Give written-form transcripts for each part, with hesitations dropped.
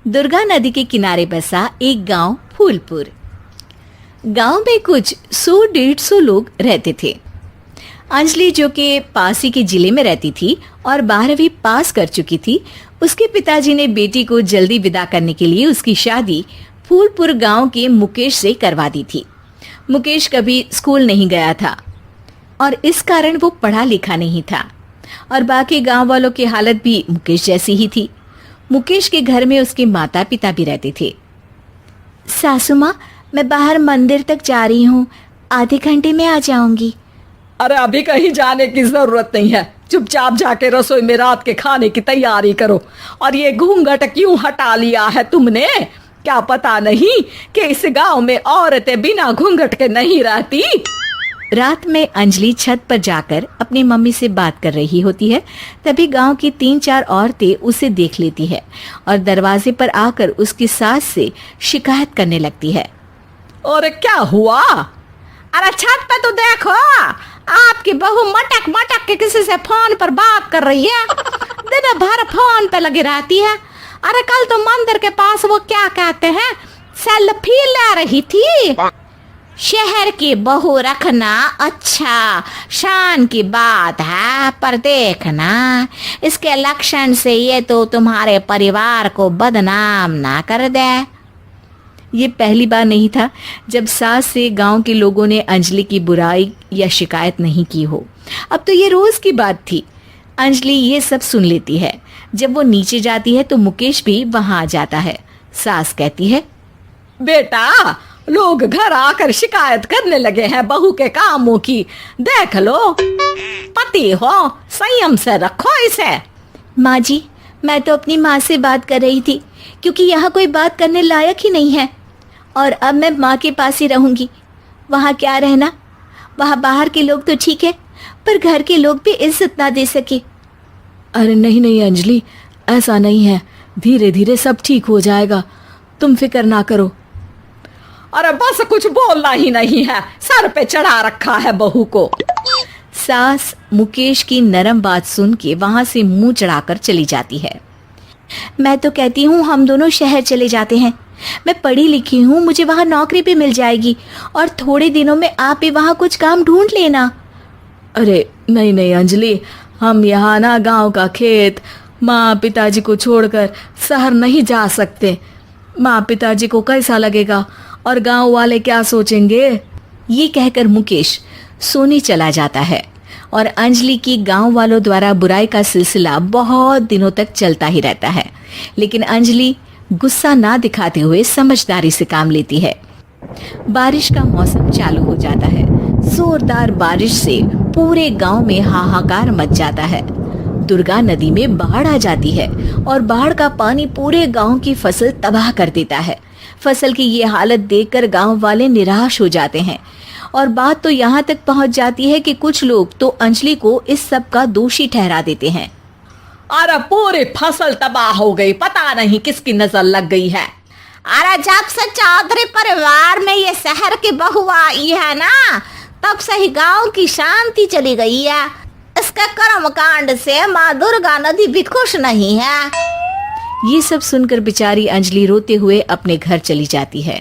दुर्गा नदी के किनारे बसा एक गांव फूलपुर। गांव में कुछ 100-150 लोग रहते थे। अंजलि, जो कि पास ही के जिले में रहती थी और 12वीं पास कर चुकी थी, उसके पिताजी ने बेटी को जल्दी विदा करने के लिए उसकी शादी फूलपुर गांव के मुकेश से करवा दी थी। मुकेश कभी स्कूल नहीं गया था और इस कारण वो पढ़ा लिखा नहीं था और बाकी गांव वालों की हालत भी मुकेश जैसी ही थी। मुकेश के घर में उसके माता पिता भी रहते थे। सासू माँ, मैं बाहर मंदिर तक जा रही हूँ, आधे घंटे में आ जाऊंगी। अरे अभी कहीं जाने की जरूरत नहीं है, चुपचाप जाके रसोई में रात के खाने की तैयारी करो। और ये घूंघट क्यों हटा लिया है तुमने? क्या पता नहीं कि इस गांव में औरतें बिना घूंघट के नहीं रहती? रात में अंजलि छत पर जाकर अपनी मम्मी से बात कर रही होती है। तभी गांव की 3-4 औरतें उसे देख लेती है और दरवाजे पर आकर उसकी सास से शिकायत करने लगती है। और क्या हुआ? अरे छत पे तो देखो, आपकी बहू मटक मटक के किसी से फोन पर बात कर रही है। दिन भर फोन पे लगी रहती है। अरे कल तो मंदिर के पास वो क्या कहते हैं, सेल्फी ले रही थी। शहर की बहू रखना अच्छा शान की बात है, पर देखना इसके लक्षण से ये तो तुम्हारे परिवार को बदनाम ना कर दे। ये पहली बार नहीं था जब सास से गांव के लोगों ने अंजलि की बुराई या शिकायत नहीं की हो। अब तो ये रोज की बात थी। अंजलि ये सब सुन लेती है। जब वो नीचे जाती है तो मुकेश भी वहां आ जाता है। सास कहती है, बेटा, लोग घर आकर शिकायत करने लगे हैं बहू के कामों की। देख लो, पति हो, संयम से रखो इसे। माँ जी, मैं तो अपनी माँ से बात कर रही थी क्योंकि यहाँ कोई बात करने लायक ही नहीं है और अब मैं माँ के पास ही रहूंगी। वहाँ क्या रहना, वहाँ बाहर के लोग तो ठीक है पर घर के लोग भी इज्जत ना दे सके। अरे नहीं नहीं अंजलि, ऐसा नहीं है, धीरे धीरे सब ठीक हो जाएगा, तुम फिक्र ना करो। अरे बस कुछ बोलना ही नहीं है, सर पे चढ़ा रखा है बहू को। सास मुकेश की नरम बात सुन के वहां से मुंह चढ़ाकर चली जाती है। मैं तो कहती हूँ हम दोनों शहर चले जाते हैं। मैं पढ़ी लिखी हूँ, मुझे वहाँ नौकरी भी मिल जाएगी और थोड़े दिनों में आप भी वहाँ कुछ काम ढूंढ लेना। अरे नहीं नहीं अंजलि, हम यहाँ ना गांव का खेत, माँ पिताजी को छोड़कर शहर नहीं जा सकते। माँ पिताजी को कैसा लगेगा और गांव वाले क्या सोचेंगे? ये कहकर मुकेश सोने चला जाता है और अंजलि की गांव वालों द्वारा बुराई का सिलसिला बहुत दिनों तक चलता ही रहता है। लेकिन अंजलि गुस्सा ना दिखाते हुए समझदारी से काम लेती है। बारिश का मौसम चालू हो जाता है। जोरदार बारिश से पूरे गांव में हाहाकार मच जाता है। दुर्गा नदी में बाढ़ आ जाती है और बाढ़ का पानी पूरे गांव की फसल तबाह कर देता है। फसल की ये हालत देखकर गांव वाले निराश हो जाते हैं और बात तो यहाँ तक पहुँच जाती है कि कुछ लोग तो अंजलि को इस सब का दोषी ठहरा देते हैं। अरे पूरी फसल तबाह हो गई, पता नहीं किसकी नजर लग गई है। अरे जब से चौधरी परिवार में ये शहर की बहू आई है ना, तब से ही गांव की शांति चली गई है। इसके कर्म कांड से माँ दुर्गा नदी भी खुश नहीं है। ये सब सुनकर बेचारी अंजलि रोते हुए अपने घर चली जाती है।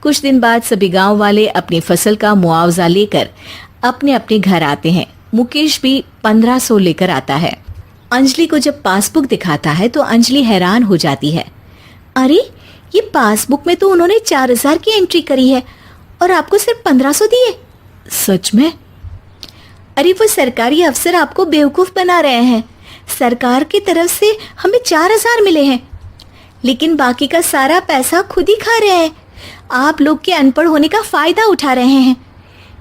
कुछ दिन बाद सभी गांव वाले अपनी फसल का मुआवजा लेकर अपने अपने घर आते हैं। मुकेश भी 1500 लेकर आता है। अंजलि को जब पासबुक दिखाता है तो अंजलि हैरान हो जाती है। अरे, ये पासबुक में तो उन्होंने 4000 की एंट्री करी है और आपको सिर्फ 1500 दिए। सच में? अरे वो सरकारी अफसर आपको बेवकूफ बना रहे हैं। सरकार की तरफ से हमें 4000 मिले हैं लेकिन बाकी का सारा पैसा खुद ही खा रहे हैं। आप लोग के अनपढ़ होने का फायदा उठा रहे हैं।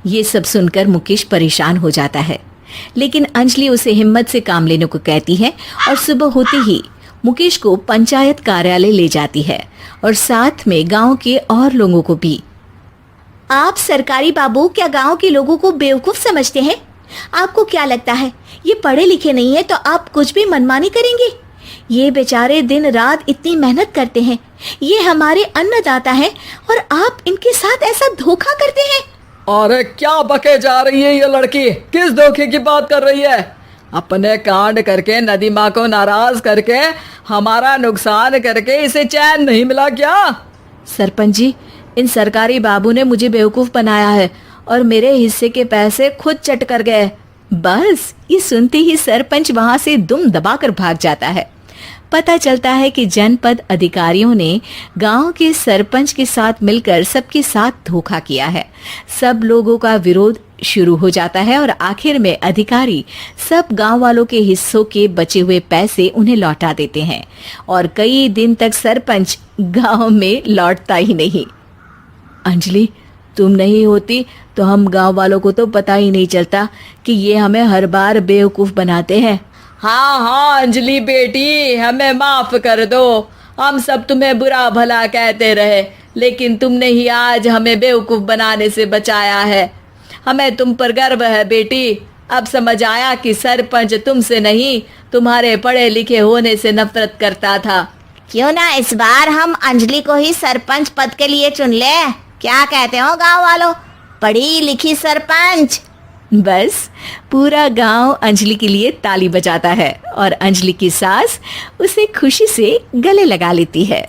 ये सब सुनकर मुकेश परेशान हो जाता है लेकिन अंजलि उसे हिम्मत से काम लेने को कहती है और सुबह होते ही मुकेश को पंचायत कार्यालय ले जाती है और साथ में गांव के और लोगों को भी। आप सरकारी बाबू क्या गांव के लोगों को बेवकूफ समझते हैं? आपको क्या लगता है ये पढ़े लिखे नहीं है तो आप कुछ भी मनमानी करेंगे? ये बेचारे दिन रात इतनी मेहनत करते हैं, ये हमारे अन्नदाता हैं और आप इनके साथ ऐसा धोखा करते हैं। अरे क्या बके जा रही है ये लड़की, किस धोखे की बात कर रही है? अपने कांड करके नदी माँ को नाराज करके हमारा नुकसान करके इसे चैन नहीं मिला क्या? सरपंच जी, इन सरकारी बाबू ने मुझे बेवकूफ बनाया है और मेरे हिस्से के पैसे खुद चट कर गए। बस ये सुनते ही सरपंच वहां से दुम दबाकर भाग जाता है। पता चलता है कि जनपद अधिकारियों ने गांव के सरपंच के साथ मिलकर सबके साथ धोखा किया है। सब लोगों का विरोध शुरू हो जाता है और आखिर में अधिकारी सब गांव वालों के हिस्सों के बचे हुए पैसे उन्हें लौटा देते हैं और कई दिन तक सरपंच गांव में लौटता ही नहीं। अंजलि, तुम नहीं होती तो हम गांव वालों को तो पता ही नहीं चलता कि ये हमें हर बार बेवकूफ बनाते हैं। हाँ हाँ अंजलि बेटी, हमें माफ कर दो। हम सब तुम्हें बुरा भला कहते रहे, लेकिन तुमने ही आज हमें बेवकूफ बनाने से बचाया है। हमें तुम पर गर्व है बेटी। अब समझ आया कि सरपंच तुमसे नहीं, तुम्हारे पढ़े लिखे होने से नफरत करता था। क्यों ना इस बार हम अंजलि को ही सरपंच पद के लिए चुन ले? क्या कहते हो गांव वालों? पढ़ी लिखी सरपंच। बस पूरा गांव अंजलि के लिए ताली बजाता है और अंजलि की सास उसे खुशी से गले लगा लेती है।